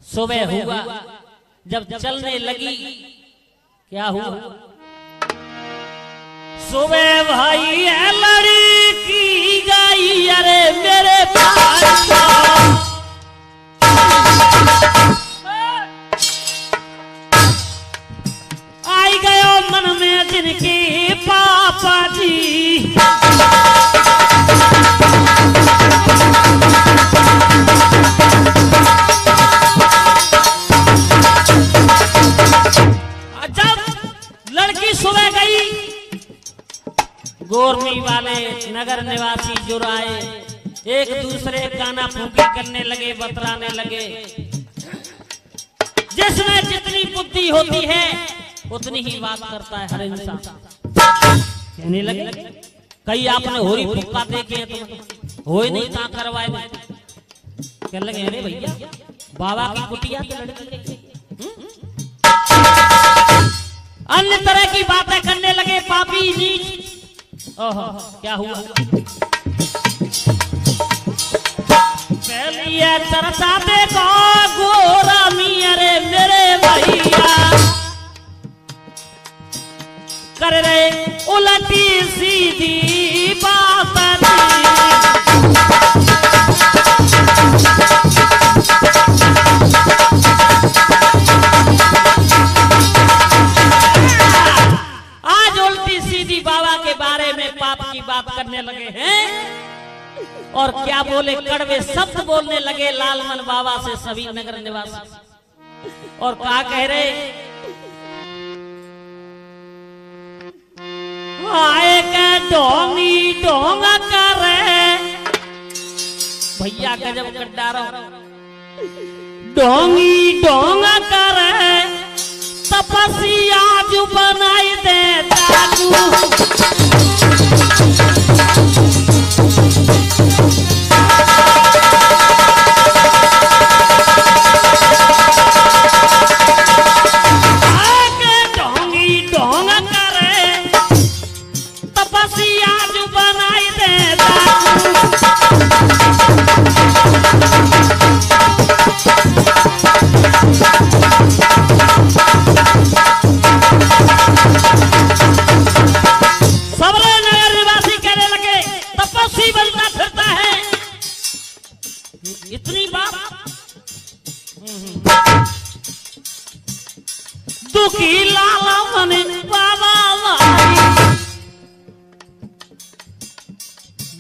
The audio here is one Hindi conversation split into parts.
सुबह हुआ, जब चलने लगी क्या हुआ? सुबह भाई है लड़की गई, अरे मेरे पास आई गयो मन में जिनके पापा जी। जब लड़की सुबह गई, गोरनी वाले नगर निवासी जुड़ आए, एक दूसरे गाना फूंकी करने लगे, बतराने लगे। जिसमें जितनी बुद्धि होती है उतनी ही बात करता है हर इंसान। कहने लगे कई आपने होरी फुक्का देखे तो हो ही नहीं कहां करवाए। कहने लगे अरे भैया बाबा की कुटिया की लड़की, अन्य तरह की बातें करने लगे पापी नीच। ओहो क्या हुआ? पहली चर्चा देखो गोरा मियारे मेरे भैया कर रहे उलटी सीधी बात। आज उल्टी सीधी बाबा के बारे में पाप की बात करने लगे हैं और क्या बोले, कड़वे शब्द बोलने लगे लालमन बाबा से सभी नगर निवासी। और क्या कह रहे? आए के ढोंगी ढोंग करे भैया गजब कर डारो, ढोंगी ढोंग करे तपस्या जो बनाई दे दादू। इतनी बात दुखी लाला मने बाबा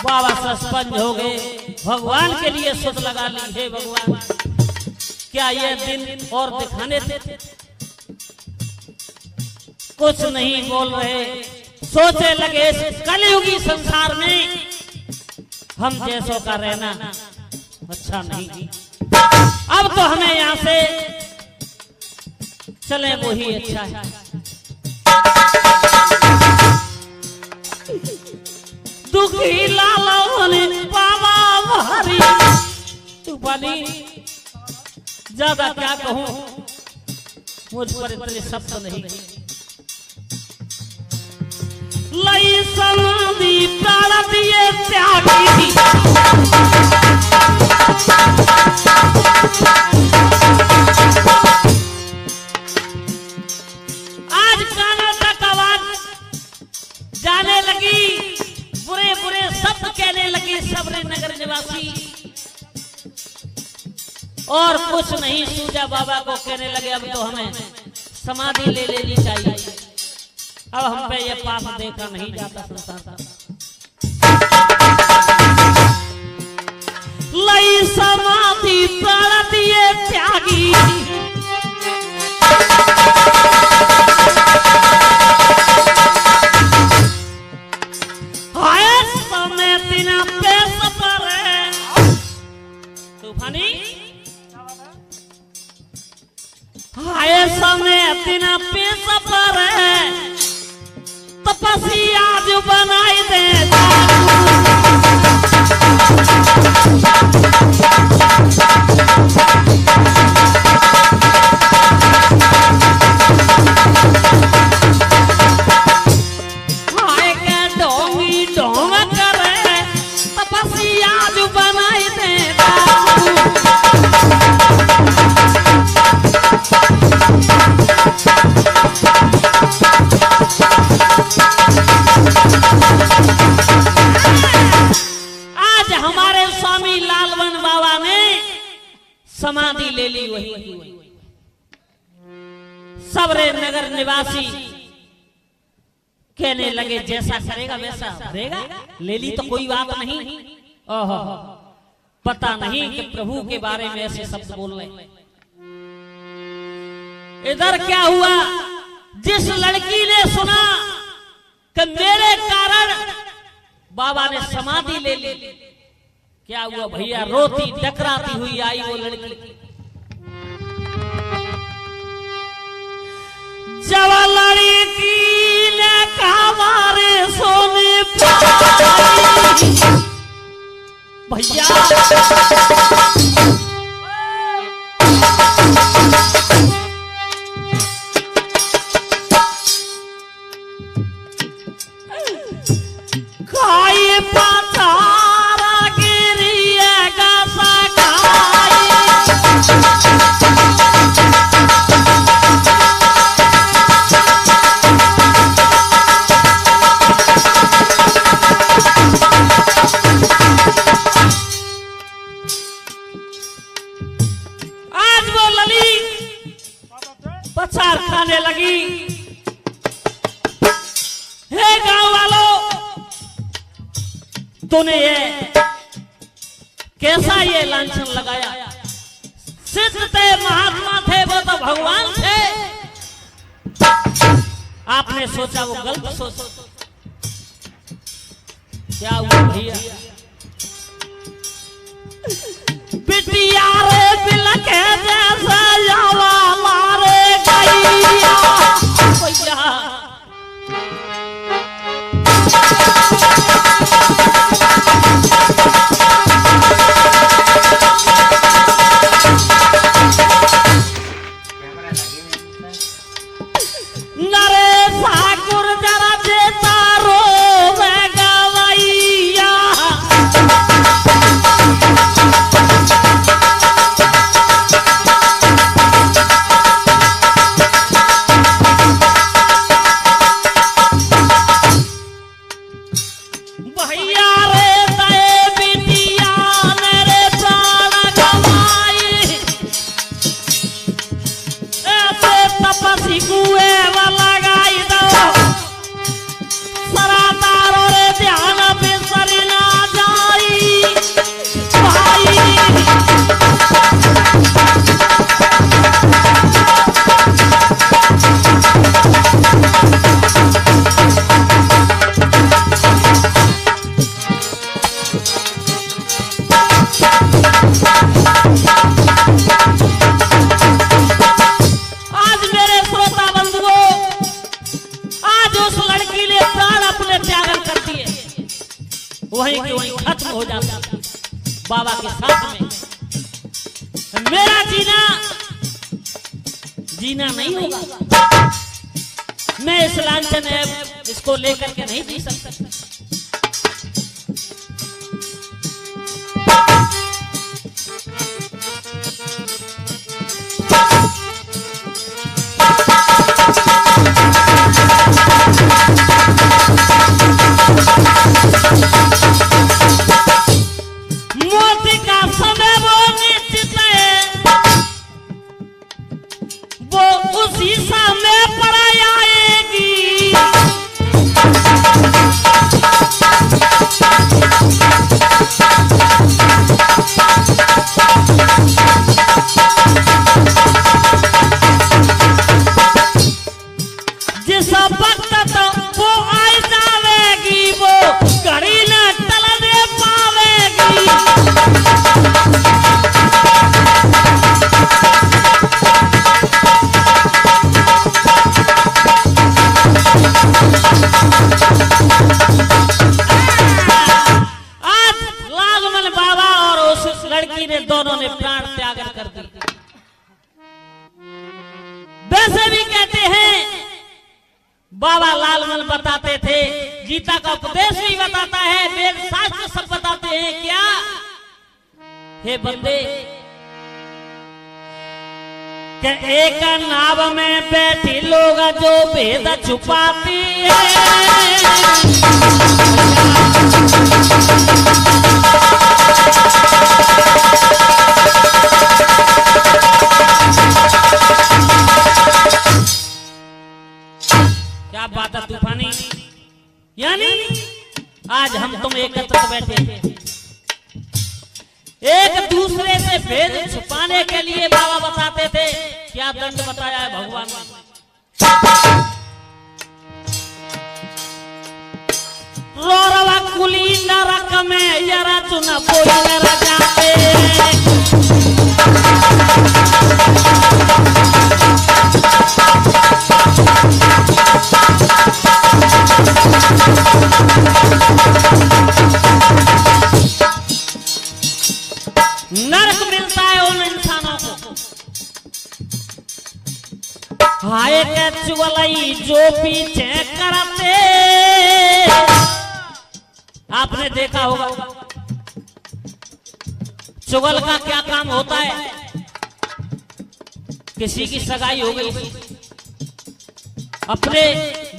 बाबा सस्पेंड हो गए। भगवान के लिए सोच लगा ली, हे भगवान क्या ये दिन और दिखाने थे? कुछ नहीं बोल रहे। सोचे लगे कलयुगी संसार में हम जैसों का रहना अच्छा नहीं, अब तो हमें यहां से चले वो ही अच्छा है। दुखी लाला ने बाबा हरी तूफानी, ज्यादा क्या कहूं, मुझ पर इतने शब्द नहीं। लई समाधि प्राण दिए त्यागी, आज कानों तक आवाज जाने लगी, बुरे बुरे शब्द कहने लगे सबरे नगर निवासी। और कुछ नहीं सूझा, बाबा को कहने लगे अब तो हमें समाधि ले लेनी चाहिए, अब हम पे ये पाप देखा नहीं जाता संसार का। लई समाधि प्राण दिए त्यागी, हाय समय बिना पेश पर तूफानी, हाय समय बिना पेश पर तपस्या जो बनाई दे समाधि ले ली वही की वही। सबरे नगर निवासी कहने लगे जैसा करेगा वैसा भरेगा, ले ली तो कोई बात नहीं। ओहो, पता नहीं कि प्रभु के बारे में ऐसे शब्द बोल रहे। इधर क्या हुआ, जिस लड़की ने सुना कि मेरे कारण बाबा ने समाधि ले ली, क्या हुआ भैया, रोती डकराती हुई आई वो लड़की। जब लड़की ने कहा मारे सोने भैया खाई पथारा गिरिएगा सगाई। आज वो लली पछाड़ खाने लगी। हे गांव वालों, तूने ये कैसा ये लांछन लगाया? सिद्ध थे, महात्मा थे, वो तो भगवान थे। आपने सोचा वो गलत सोचा। क्या हुआ भैया? बिटिया रे बिलखे जैसे जावा मारे गैया भैया। वहीं की वहीं खत्म हो जाता बाबा के साथ में। मेरा जीना नहीं होगा। मैं इस लांछन है इसको लेकर के नहीं जी सकता। मोती का समय वो निश्चित है, वो उसी समय पर आएगी। जिस वक्त तो वो आ जाएगी, वो घड़ी न टलने पावेगी। आज लालमन बाबा और उस लड़की ने दोनों ने प्राण त्याग कर दिए। वैसे भी कहते हैं, बाबा लालमन बताते थे, गीता का उपदेश भी बताता है, वेद शास्त्र सब बताते हैं। क्या हे बंदे, कि एक नाव में बैठी लोग जो भेद छुपाती है। भेद छुपाने के लिए बाबा बताते थे। क्या दंड बताया है भगवान ने? रोरवा कुली नरक में यरा चुना कोई नरा जाते। नरक मिलता है उन इंसानों को हाय के चुगलई जो पीछे करते। आपने देखा होगा चुगल का क्या काम होता है। किसी की सगाई हो गई, अपने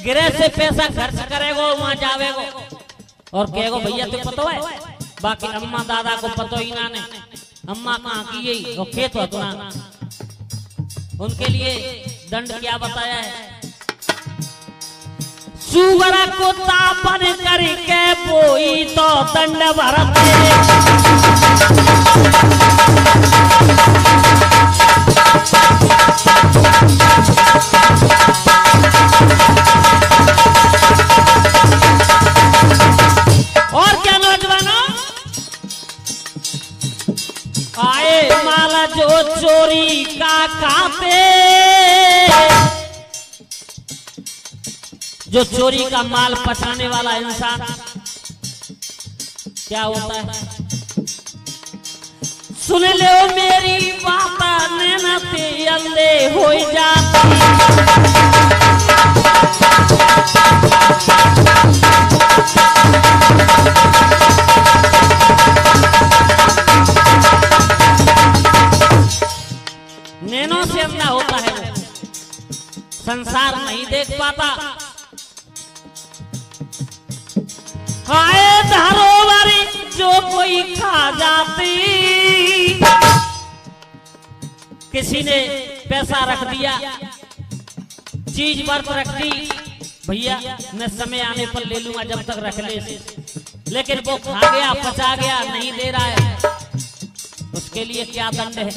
गिरह से पैसा खर्च करेगो, वहां जावेगो और कहेगो भैया तो पता है, बाकी अम्मा दादा को पतो ही ना ने अम्मा कहाँ की यही और खेत हो तो ना। उनके लिए दंड क्या बताया है? सुवरा को तापन करके बोई तो दंड भरते। और क्या नौजवानों, आए माला जो चोरी का खाते। जो चोरी का माल पचाने वाला इंसान क्या होता है? सुन लो मेरी बात, नैना से अंधे हो जाती। नैनों से अंधा होता है वो, संसार नहीं देख पाता। हाय धरोहरी जो कोई खा जाती। किसी ने पैसा रख दिया, चीज बर्फ रख दी, भैया मैं समय आने पर ले लूंगा, जब तक रख ले। लेकिन वो खा गया, पचा गया, नहीं दे रहा है, उसके लिए क्या दंड है?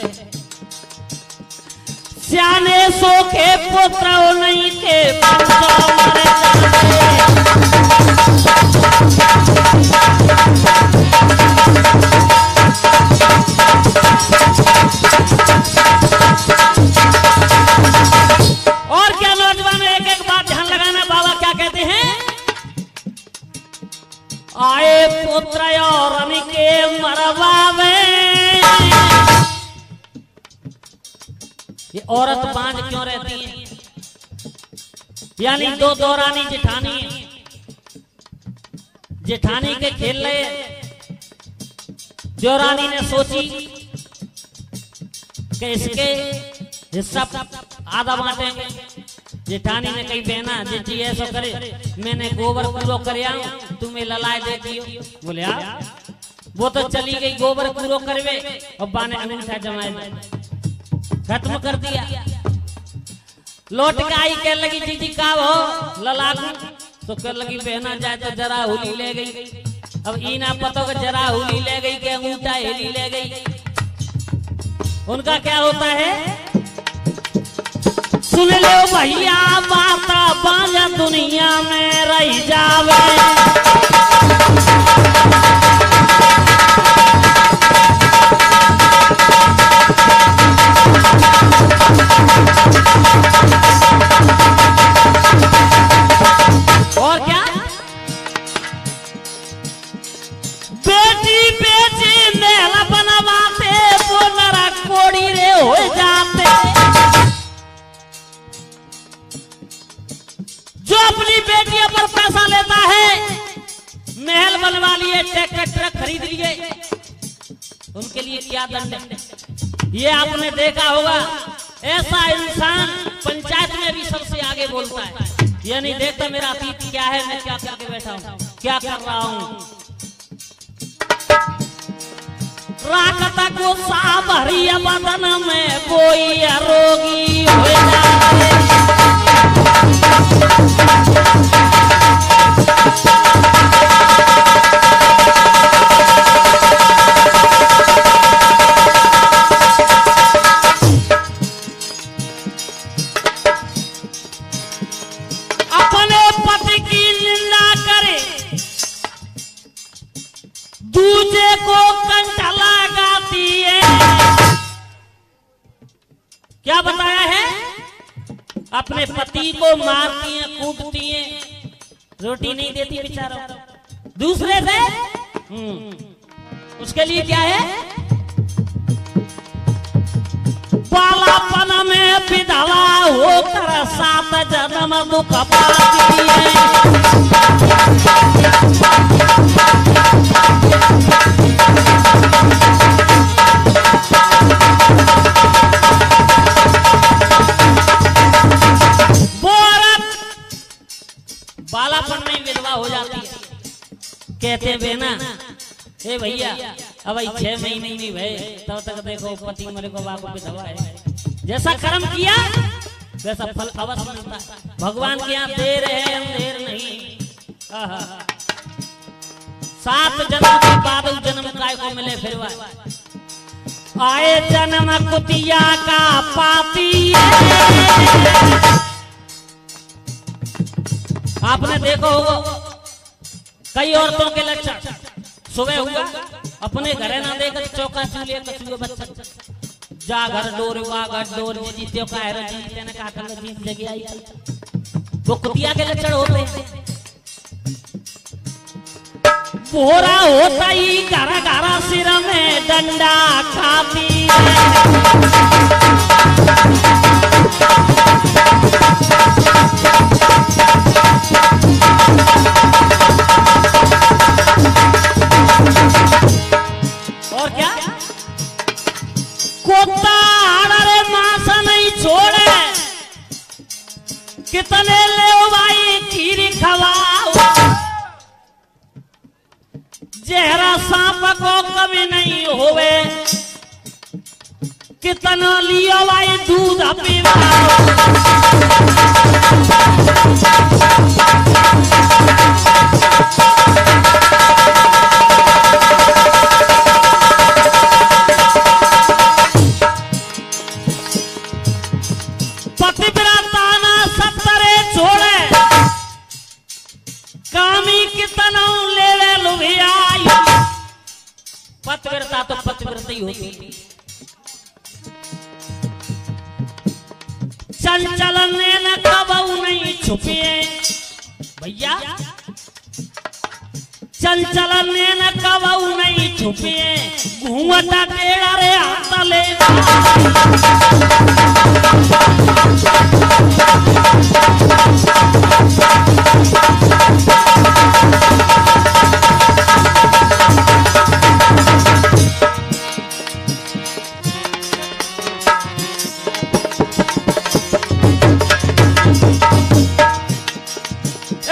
सियाने सो के पुत्र नहीं के और क्या नौजवान, एक एक बात ध्यान लगाना। बाबा क्या कहते हैं? आए पुत्र और के मरवावे। ये औरत बांझ क्यों रहती है? यानी दो दौरानी जेठानी, जेठानी के खेल रहे। देवरानी ने सोची कि इसके हिस्सा आधा बांटेंगे। जेठानी ने कही बहना जेठी ऐसा करे, मैंने गोबर कूड़ो कर आऊं, तुम्हें ललाए देती हो। बोले वो तो चली गई गोबर कूड़ो करवे और बाने अंगूठा जमाए, खत्म कर दिया। लौट के आई कह लगी दीदी का हो लला, तो कह लगी बहना जाए तो जरा होली ले गई। अब ई ना पता कि जरा होली ले गई कि अंगूठा हेली ले गई। उनका क्या होता है? सुन लो भैया बात, बाजा दुनिया में रह जावे। और क्या? बेटी बेटी महल बनवाते, वो नरा कोड़ी रे हो जाते। जो अपनी बेटियों पर पैसा लेता है, महल बनवा लिए, ट्रैक्टर ट्रक खरीद लिए, उनके लिए क्या दंड है? ये आपने देखा होगा। ऐसा इंसान पंचायत में भी सबसे आगे बोलता है। ये नहीं देखता मेरा अतीत क्या है, मैं क्या करके बैठा हूँ, क्या कर रहा हूँ। राकता को साभरी बदन में कोई रोगी हो जाए। क्या बताया है? अपने पति को मारती हैं, कूटती हैं, रोटी नहीं देती बेचारा दूसरे से। उसके लिए क्या है? बालापन में विधवा होकर 7 जन्म दुख पाती है। बालापन में विधवा हो जाती है। कहते बेना ए भैया अब 6 महीने नहीं भय तब तक देखो पति मरे को बाप विधवा है। जैसा कर्म किया वैसा फल अवश्य मिलता है। भगवान के यहाँ देर है अंधेर नहीं। 7 जन्म के बाद जन्म काय को मिले फिर आए जन्म कुतिया का पाती। आपने देखो होगा कई औरतों के लक्षण। सुबह हुआ अपने घरे ना देकर चौका चूल्हे कछुए बच्चा जा घर डोर वा घर डोर जीत्यो का है जीते ने काटन जीत जगी आई। वो कुतिया के लक्षण होते हैं। बोरा होता ही घरा घरा सिर में डंडा खाती और क्या कोता आड़े मांस नहीं छोड़े। कितने ले भाई खीरी खवाओ। जहरा सांप को कभी नहीं होवे। कितना लियो भाई दूध पीवाओ। पतिव्रता ना 70 छोड़े। कामी कितना लेवे लुभियाई। पतिव्रता तो पतिव्रता ही होती। चंचल न कबू नहीं छुपिए भैया। चंचल न कबू नहीं छुपिए। घूंघटा टेढ़ा रे हाथ ले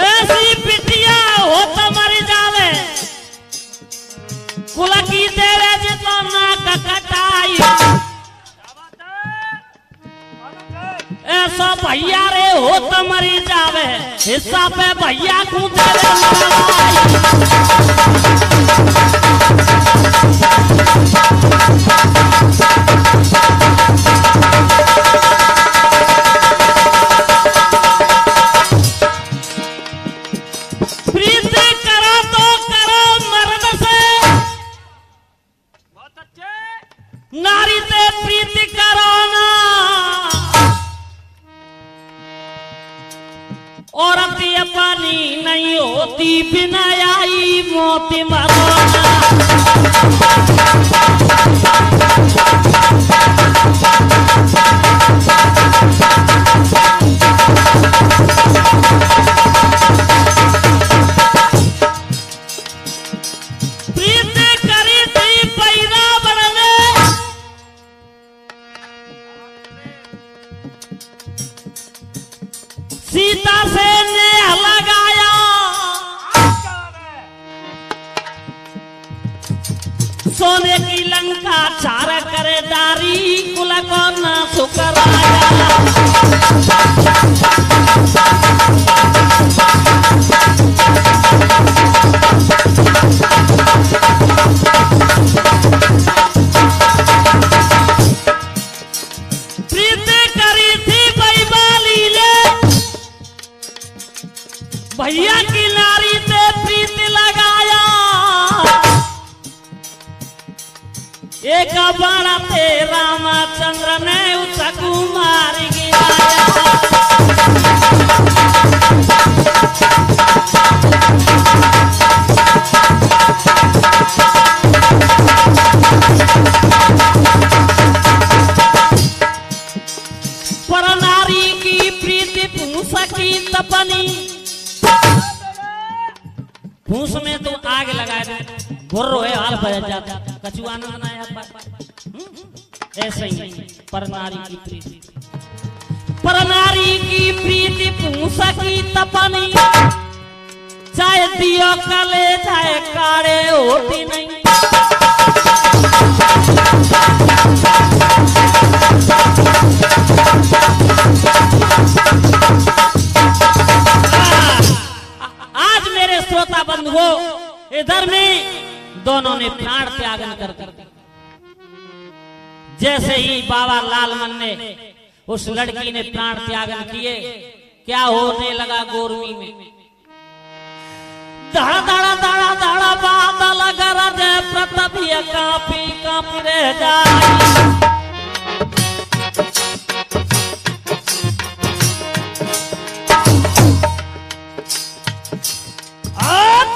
ऐसी पिटिया हो तो मर जावे। कुल की देवे जितना नाक कटाई। ऐसा भैया रे हो तो मरी जावे। हिस्सा पे भैया को देवे प्रीति करो तो करो मर्द से। बहुत अच्छे। नारी से प्रीति करो ना। औरत ये पानी नहीं होती बिना आई मोती मरोना। प्रीति करी थी पैदा बनने। सीता से ने लगाया। सोने की लंका चार करे डारी। कुल को ना सुकराया। प्रीति करी थी बैबाली ले। भैया की नारी से प्रीति लगाया। एक बार थे रामचंद्र ने उसको फूस में तो आग लगाए दे गुर्रो है हाल बज जाता कछु आनंद ना आता। ऐसे ही पर नारी की प्रीति, पर नारी की प्रीति फूस की तपनी, चाहे दियो काले चाहे काले होती नहीं। आज मेरे श्रोता बंधुओं इधर में दोनों ने प्राण त्यागन कर जैसे ही बाबा लालमन ने उस लड़की ने प्राण त्यागन किए, क्या होने लगा गोरवी में? धड़ा धड़ा धड़ा धड़ा बादल गरज पृथ्वी कांपी कांपी रह जाए।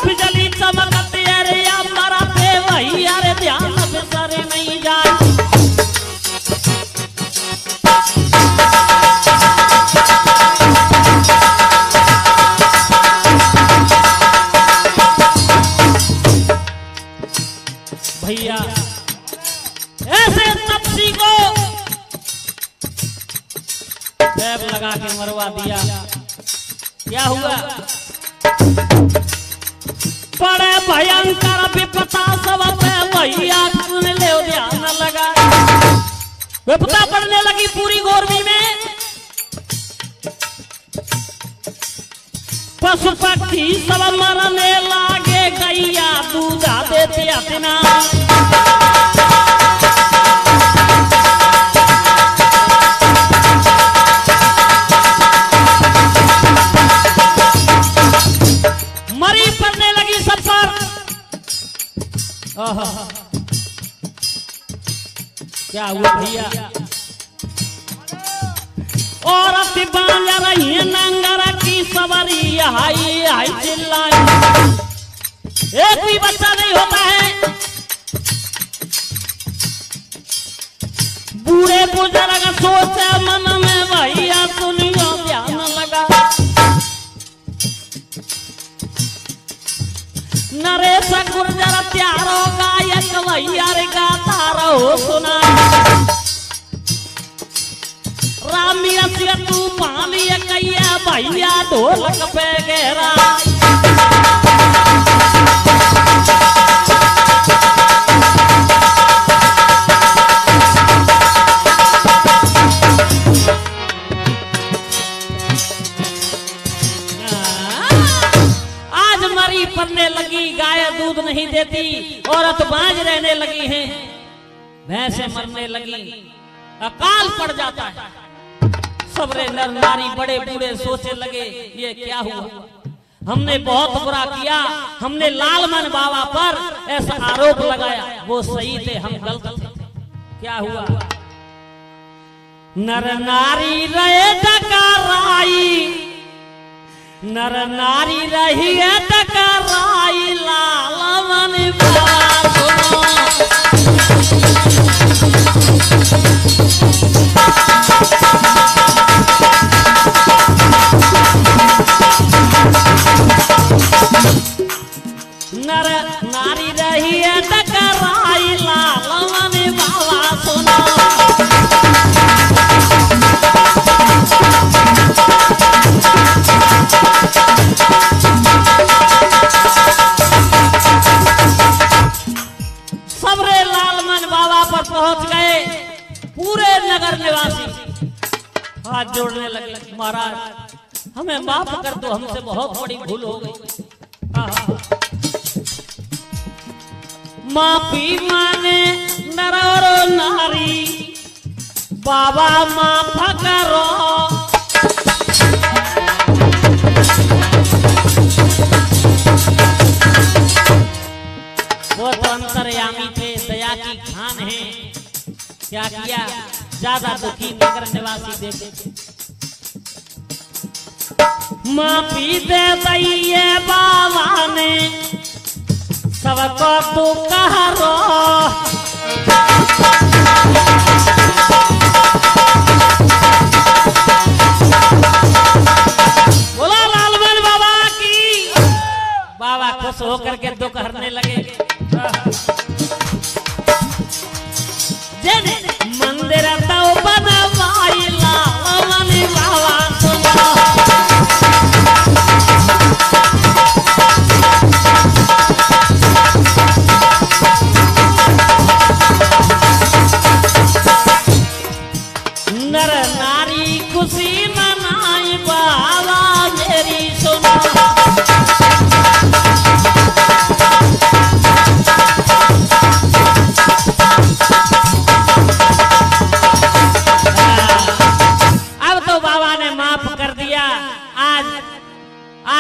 बिजली चमकती अरे या मरा थे वही अरे ध्यान बिसरे नहीं जाए। भैया ऐसे तपसी को पैप लगा के मरवा दिया। क्या हुआ? बड़े भयंकर विपता सब भैया सुन ले ध्यान लगा। विपता पड़ने लगी पूरी गोरवी में। पशु पक्षी सब मरने लागे, गैया दूधा देती अपना। मरी पड़ने लगी सब पर। क्या हुआ भैया? औरत बांझ रही नंगर की सवरी हाई हाई चिल्लाई। एक भी बच्चा नहीं होता है। बूढ़े बुजुर्ग सोचे मन में भैया सुनियो ध्यान लगा। नरेश गुर्जर प्यारो गायक भैया रे गाता रहो सुना। रामी असिया तू पानी कैया भैया ढोलक पे गहरा। आज मरी पड़ने लगी, गाय दूध नहीं देती, औरत बांझ रहने लगी है, भैंसे मरने लगी, अकाल पड़ जाता है। सबरे नर नारी बड़े बूढ़े सोचने लगे ये क्या हुआ? हमने बहुत बुरा किया, हमने लालमन बाबा पर ऐसा आरोप लगाया, वो सही थे हम गलत थे। क्या हुआ? नर नारी रहे टकराई, नर नारी रही है टकराई, लालमन बाबा सुनो। नर नारी रही है टकराई, लालमन बाबा सुनो। सबरे लालमन बाबा पर पहुंच गए पूरे नगर निवासी, हाथ जोड़ने लगे, महाराज हमें माफ कर दो, हमसे बहुत बड़ी भूल हो गई। माफी माने नर और नारी, बाबा माफ करो। वो तो अंतर्यामी थे, दया की खान है। क्या किया? ज्यादा दुखी नगर निवासी देखे। माफी दे दैये बाबा ने सबको तू कहो। बोला लालमन बाबा की। बाबा खुश हो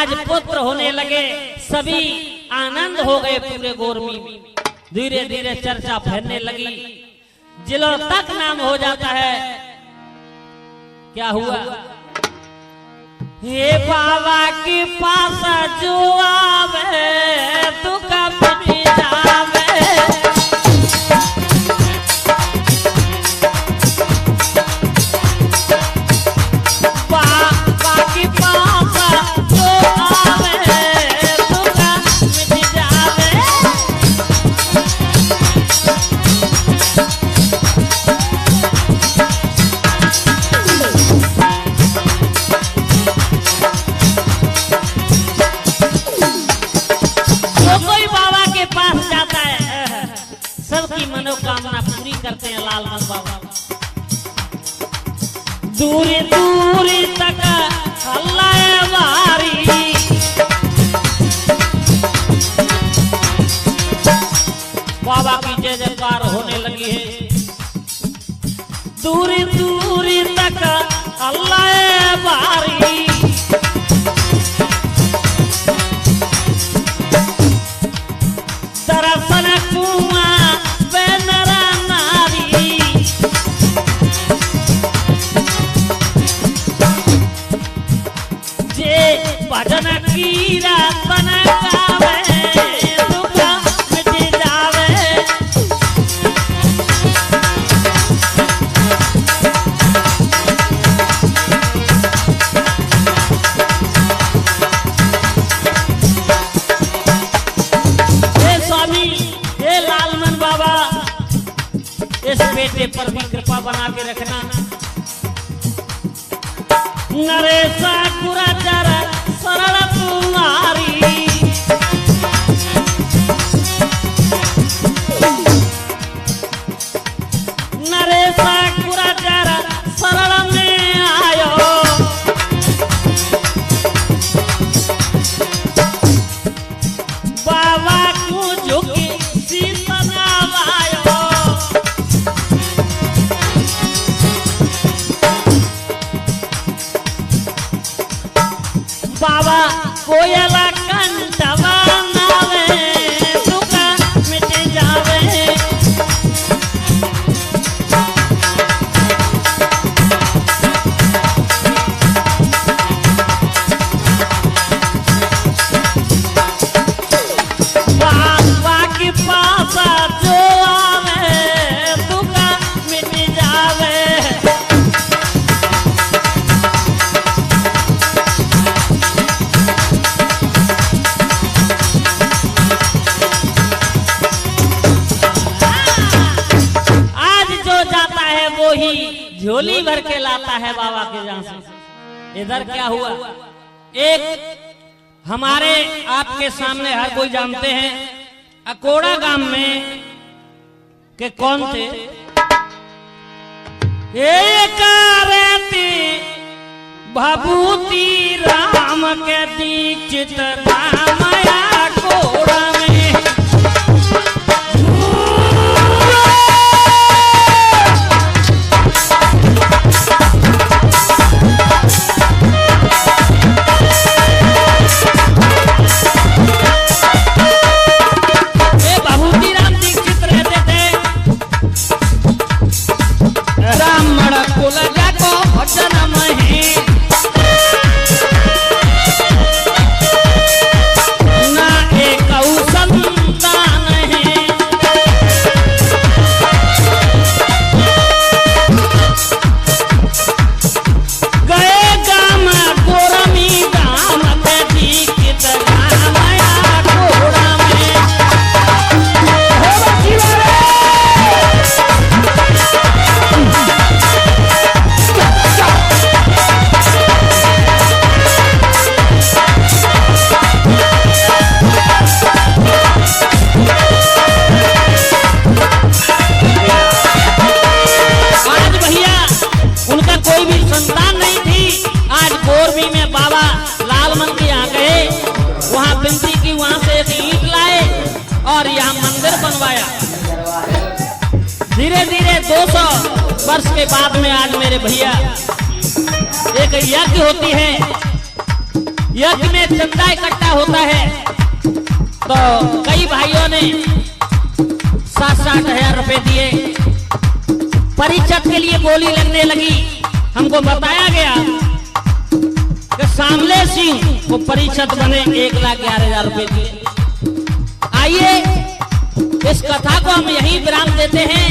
आज पुत्र होने लगे, सभी आनंद हो गए पूरे गोरमी में। धीरे धीरे चर्चा फैलने लगी, जिलों तक नाम हो जाता है। क्या हुआ? ये बाबा के पास जो आवे तू कभी जावे, बाबा के पास जो आवे तू कभी जावे। सबकी मनोकामना पूरी करते हैं लालमन बाबा। दूरी दूरी तक अल्लाह वारी, बाबा की जय जयकार होने लगी है। दूरी दूरी तक अल्लाह वारी, दरअसल कुआं बेनरा नारी, जे भजन कीरा तन गावे दुख मिट जावे। इस बेटे पर भी कृपा बना के रखना। नरेशा कुराचार सरल तुम्हारी, नरेशा कुराचार सरल में आयो, बाबा को झुकी सीता नवायो। बाबा कोयला कंठवा नावे दुख मिट जावे। बाबा के पास जो आवे दुख मिट जावे। झोली भर के लाता है बाबा के जहां से। इधर क्या हुआ? एक हमारे आपके सामने हर कोई जानते हैं, अकोड़ा गांव में के कौन थे? एक रहती भभूति राम के दीक्षित राम अकोड़ा में। और यहाँ मंदिर बनवाया। धीरे धीरे 200 वर्ष के बाद में आज मेरे भैया एक यज्ञ होती है, यज्ञ में चंदा इकट्ठा होता है तो कई भाइयों ने 60,000 रुपए दिए। परिषद के लिए बोली लगने लगी। हमको बताया गया कि सामले सिंह को परिषद बने 1,11,000 रुपए दिए। आइए इस कथा को हम यहीं विराम देते हैं।